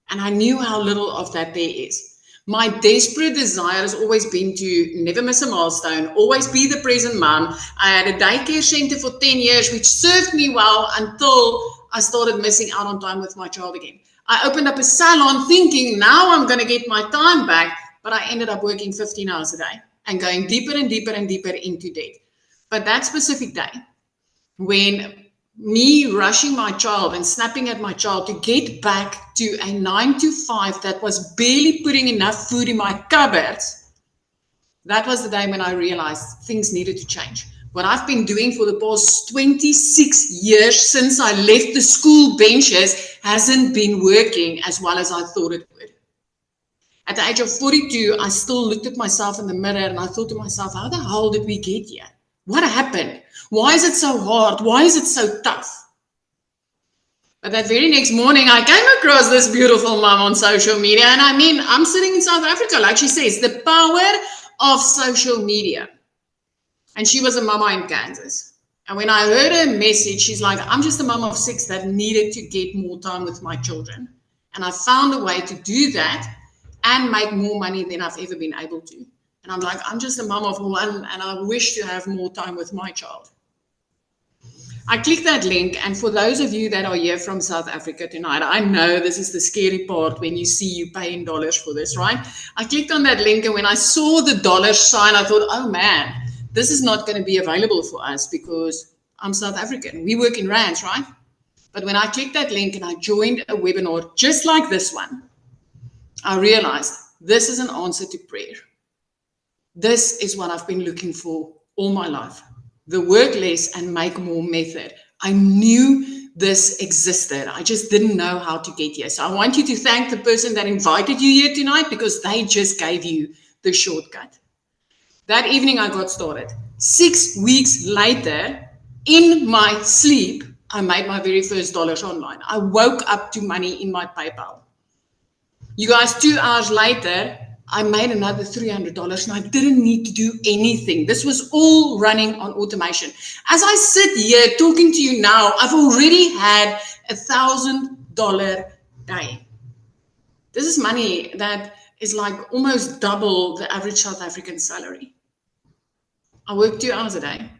And I knew how little of that there is. My desperate desire has always been to never miss a milestone, always be the present mom. I had a daycare center for 10 years, which served me well until I started missing out on time with my child again. I opened up a salon thinking now I'm going to get my time back, but I ended up working 15 hours a day and going deeper and deeper and deeper into debt. But that specific day, when me rushing my child and snapping at my child to get back to a 9 to 5 that was barely putting enough food in my cupboards, that was the day when I realized things needed to change. What I've been doing for the past 26 years since I left the school benches hasn't been working as well as I thought it would. At the age of 42, I still looked at myself in the mirror and I thought to myself, how the hell did we get here? What happened? Why is it so hard? Why is it so tough? But that very next morning, I came across this beautiful mom on social media. And I mean, I'm sitting in South Africa, like she says, the power of social media. And she was a mama in Kansas. And when I heard her message, she's like, I'm just a mom of 6 that needed to get more time with my children. And I found a way to do that and make more money than I've ever been able to. And I'm like, I'm just a mom of 1 and I wish to have more time with my child. I clicked that link, and for those of you that are here from South Africa tonight, I know this is the scary part when you see you pay in dollars for this, right? I clicked on that link, and when I saw the dollar sign, I thought, oh man, this is not going to be available for us because I'm South African. We work in rands, right? But when I clicked that link and I joined a webinar just like this one, I realized this is an answer to prayer. This is what I've been looking for all my life. The work less and make more method. I knew this existed. I just didn't know how to get here. So I want you to thank the person that invited you here tonight, because they just gave you the shortcut. That evening I got started. 6 weeks later, in my sleep, I made my very first dollars online. I woke up to money in my PayPal. You guys, 2 hours later, I made another $300 and I didn't need to do anything. This was all running on automation. As I sit here talking to you now, I've already had $1,000 day. This is money that is like almost double the average South African salary. I work 2 hours a day.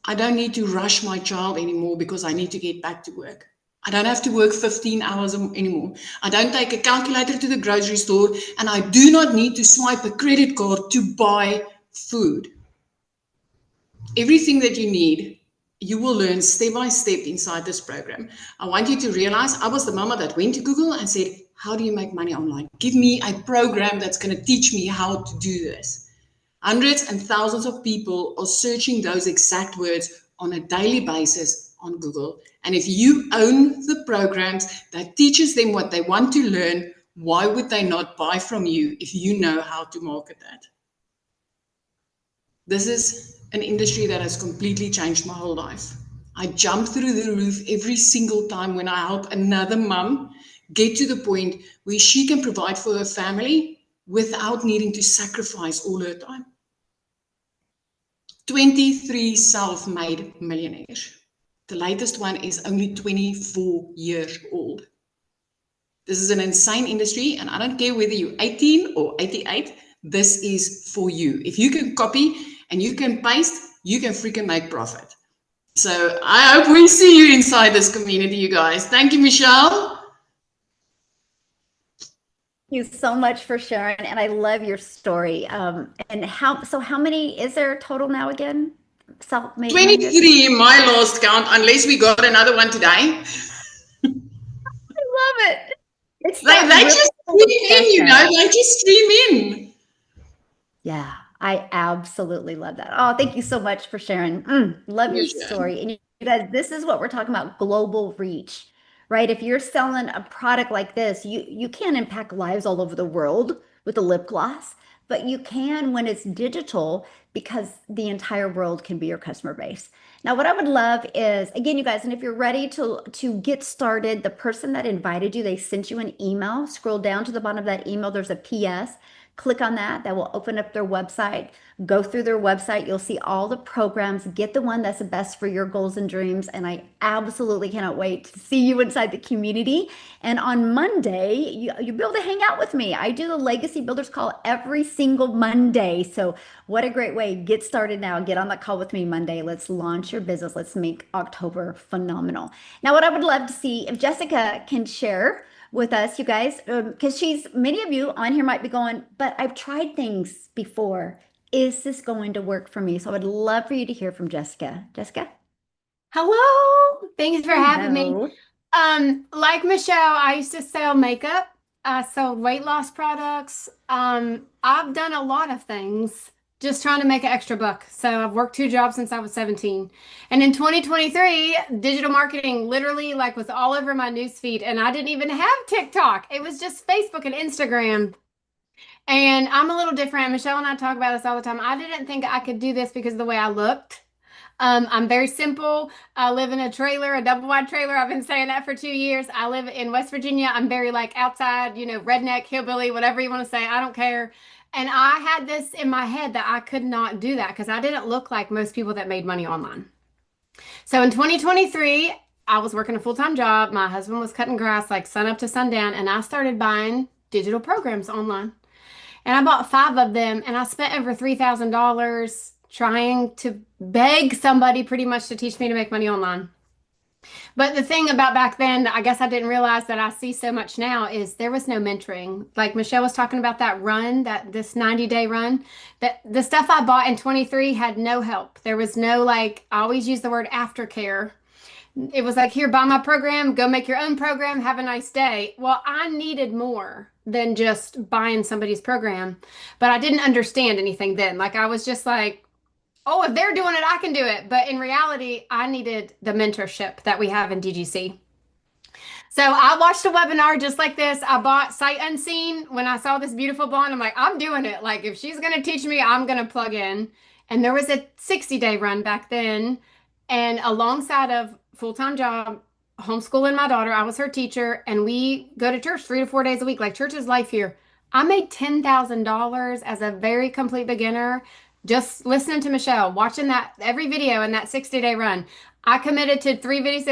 I don't need to rush my child anymore because I need to get back to work. I don't have to work 15 hours anymore. I don't take a calculator to the grocery store, and I do not need to swipe a credit card to buy food. Everything that you need, you will learn step by step inside this program. I want you to realize I was the mama that went to Google and said, how do you make money online? Give me a program that's going to teach me how to do this. Hundreds and thousands of people are searching those exact words on a daily basis on Google. And if you own the programs that teaches them what they want to learn, why would they not buy from you if you know how to market that? This is an industry that has completely changed my whole life. I jump through the roof every single time when I help another mom get to the point where she can provide for her family without needing to sacrifice all her time. 23 self-made millionaires. The latest one is only 24 years old. This is an insane industry, and I don't care whether you're 18 or 88, this is for you. If you can copy and you can paste, you can freaking make profit. So I hope we see you inside this community, you guys. Thank you, Michelle. Thank you so much for sharing, and I love your story. And how many is there total now again? Self-made 23 in my last count, unless we got another one today. I love it. They just stream in, you know, they just stream in. Yeah, I absolutely love that. Oh, thank you so much for sharing. Love your story. And you guys, this is what we're talking about, global reach, right? If you're selling a product like this, you can't impact lives all over the world with a lip gloss, but you can when it's digital, because the entire world can be your customer base. Now, what I would love is, again, you guys, and if you're ready to get started, the person that invited you, they sent you an email. Scroll down to the bottom of that email. There's a PS. Click on that. That will open up their website. Go through their website. You'll see all the programs. Get the one that's the best for your goals and dreams. And I absolutely cannot wait to see you inside the community. And on Monday, you'll be able to hang out with me. I do the Legacy Builders call every single Monday. So what a great way. Get started now. Get on that call with me Monday. Let's launch your business. Let's make October phenomenal. Now, what I would love to see, if Jessica can share with us, you guys, because many of you on here might be going, but I've tried things before. Is this going to work for me? So I would love for you to hear from Jessica. Jessica? Hello. Thanks for having me. Like Michelle, I used to sell makeup. I sold weight loss products. I've done a lot of things just trying to make an extra buck. So I've worked 2 jobs since I was 17. And in 2023, digital marketing literally was all over my newsfeed. And I didn't even have TikTok. It was just Facebook and Instagram. And I'm a little different. Michelle and I talk about this all the time. I didn't think I could do this because of the way I looked. I'm very simple. I live in a trailer, a double wide trailer. I've been saying that for 2 years. I live in West Virginia. I'm very outside, redneck, hillbilly, whatever you want to say. I don't care. And I had this in my head that I could not do that because I didn't look like most people that made money online. So in 2023, I was working a full-time job. My husband was cutting grass sun up to sundown, and I started buying digital programs online. And I bought 5 of them, and I spent over $3,000 trying to beg somebody pretty much to teach me to make money online. But the thing about back then, I guess I didn't realize that I see so much now, is there was no mentoring. Like Michelle was talking about that run, this 90-day run, that the stuff I bought in 23 had no help. There was no, I always use the word aftercare. It was here, buy my program, go make your own program, have a nice day. Well, I needed more than just buying somebody's program, but I didn't understand anything then. I was just oh, if they're doing it, I can do it. But in reality, I needed the mentorship that we have in DGC. So I watched a webinar just like this. I bought Sight Unseen when I saw this beautiful blonde. I'm like, I'm doing it. Like, if she's going to teach me, I'm going to plug in. And there was a 60-day run back then. And alongside of full-time job, homeschooling my daughter, I was her teacher. And we go to church 3 to 4 days a week. Like, church is life here. I made $10,000 as a very complete beginner, just listening to Michelle, watching that every video in that 60-day run. I committed to 3 videos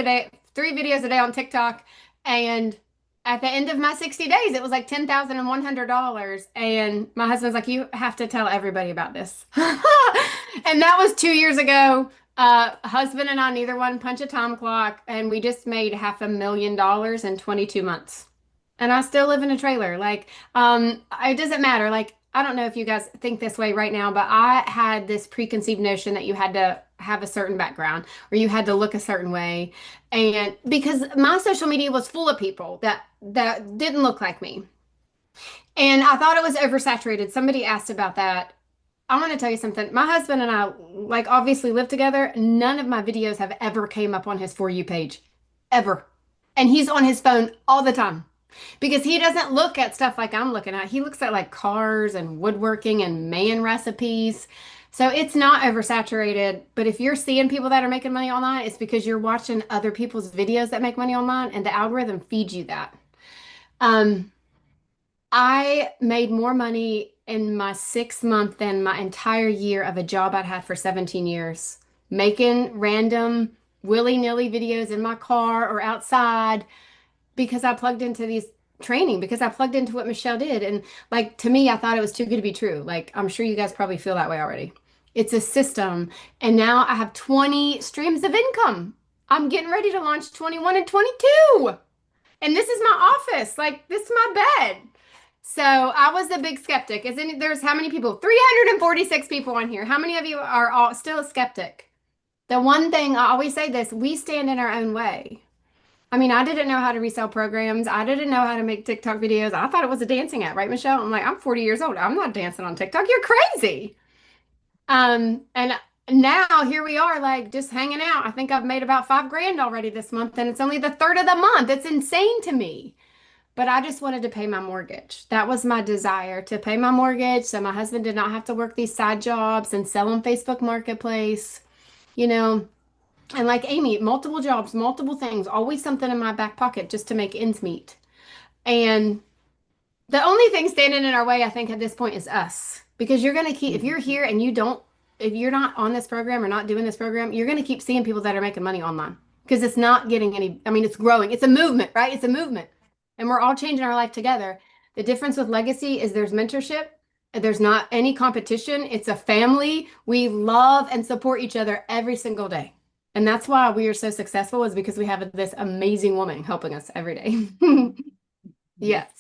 a day on TikTok. And at the end of my 60 days, it was like $10,100. And my husband's like, you have to tell everybody about this. And that was 2 years ago. Husband and I, neither one punch a time clock. And we just made $500,000 in 22 months. And I still live in a trailer. Like, it doesn't matter. Like, I don't know if you guys think this way right now, but I had this preconceived notion that you had to have a certain background or you had to look a certain way. And because my social media was full of people that didn't look like me. And I thought it was oversaturated. Somebody asked about that. I want to tell you something. My husband and I, like, obviously live together. None of my videos have ever came up on his For You page, ever. And he's on his phone all the time because he doesn't look at stuff like I'm looking at. He looks at like cars and woodworking and man recipes. So it's not oversaturated. But if you're seeing people that are making money online, it's because you're watching other people's videos that make money online and the algorithm feeds you that. I made more money in my 6 month than my entire year of a job I'd had for 17 years, making random willy-nilly videos in my car or outside because I plugged into these training, because I plugged into what Michelle did. And like, to me, I thought it was too good to be true. Like, I'm sure you guys probably feel that way already. It's a system. And now I have 20 streams of income. I'm getting ready to launch 21 and 22. And this is my office. Like, this is my bed. So I was a big skeptic. There's how many people? 346 people on here. How many of you are all still a skeptic? The one thing I always say this, we stand in our own way. I mean, I didn't know how to resell programs. I didn't know how to make TikTok videos. I thought it was a dancing app, right, Michelle? I'm like, I'm 40 years old. I'm not dancing on TikTok. You're crazy. And now here we are, like, just hanging out. I think I've made about $5,000 already this month, and it's only the third of the month. It's insane to me. But I just wanted to pay my mortgage. That was my desire, to pay my mortgage so my husband did not have to work these side jobs and sell on Facebook Marketplace, you know. And like Amy, multiple jobs, multiple things, always something in my back pocket just to make ends meet. And the only thing standing in our way, I think, at this point is us. Because you're going to keep, if you're here and if you're not on this program or not doing this program, you're going to keep seeing people that are making money online. Because it's not getting any, I mean, it's growing. It's a movement, right? It's a movement. And we're all changing our life together. The difference with Legacy is there's mentorship. There's not any competition. It's a family. We love and support each other every single day. And that's why we are so successful, is because we have this amazing woman helping us every day. Yes.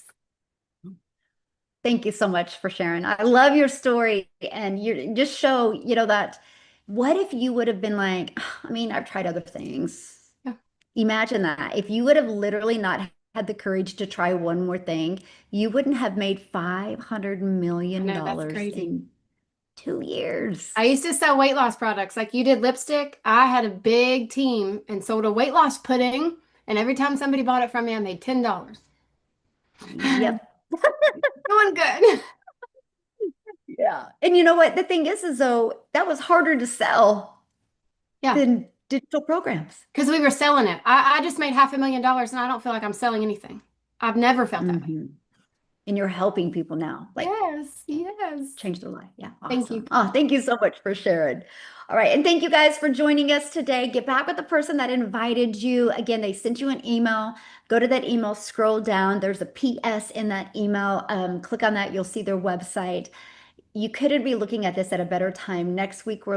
Thank you so much for sharing. I love your story, and you just show, that what if you would have been like, I mean, I've tried other things. Yeah. Imagine that. If you would have literally not had the courage to try one more thing, you wouldn't have made $500 million No, that's crazy. in 2 years. I used to sell weight loss products. Like you did lipstick. I had a big team and sold a weight loss pudding. And every time somebody bought it from me, I made $10. Yep. Doing good. Yeah. And you know what? The thing is though, that was harder to sell than digital programs. Because we were selling it. I just made $500,000 and I don't feel like I'm selling anything. I've never felt that way. And you're helping people now. Like, yes. Change their life. Yeah. Awesome. Thank you. Oh, thank you so much for sharing. All right. And thank you guys for joining us today. Get back with the person that invited you. Again, they sent you an email. Go to that email, scroll down. There's a PS in that email. Click on that. You'll see their website. You couldn't be looking at this at a better time. Next week, we're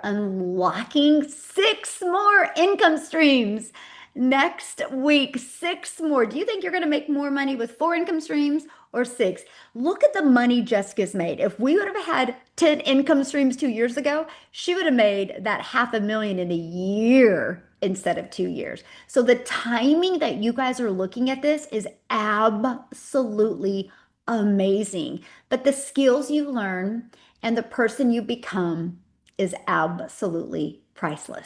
unlocking 6 more income streams. Next week, 6 more. Do you think you're going to make more money with 4 income streams or 6? Look at the money Jessica's made. If we would have had 10 income streams 2 years ago, she would have made that $500,000 in a year instead of 2 years. So the timing that you guys are looking at this is absolutely amazing. But the skills you learn and the person you become is absolutely priceless.